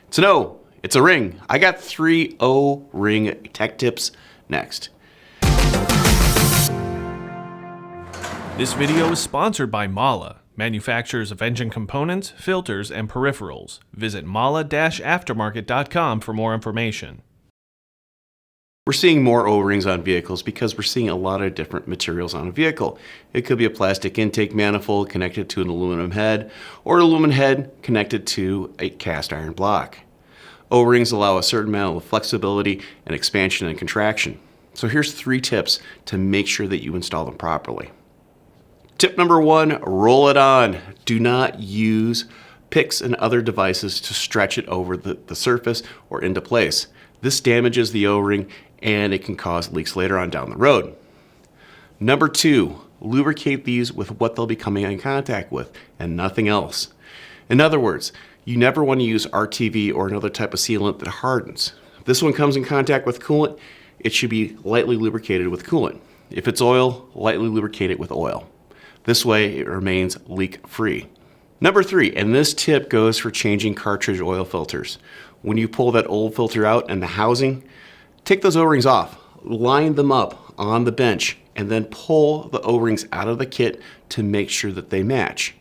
It's an O. It's a ring. I got 3 O-ring tech tips next. This video is sponsored by Mala, manufacturers of engine components, filters, and peripherals. Visit mala-aftermarket.com for more information. We're seeing more O-rings on vehicles because we're seeing a lot of different materials on a vehicle. It could be a plastic intake manifold connected to an aluminum head, or an aluminum head connected to a cast iron block. O-rings allow a certain amount of flexibility and expansion and contraction. So here's 3 tips to make sure that you install them properly. Tip number 1, roll it on. Do not use picks and other devices to stretch it over the surface or into place. This damages the O-ring and it can cause leaks later on down the road. Number 2, lubricate these with what they'll be coming in contact with and nothing else. In other words, you never want to use RTV or another type of sealant that hardens. If this one comes in contact with coolant, it should be lightly lubricated with coolant. If it's oil, lightly lubricate it with oil. This way it remains leak-free. Number 3, and this tip goes for changing cartridge oil filters. When you pull that old filter out and the housing, take those O-rings off, line them up on the bench, and then pull the O-rings out of the kit to make sure that they match.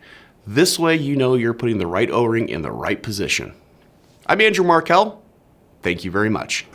This way you know you're putting the right O-ring in the right position. I'm Andrew Markel. Thank you very much.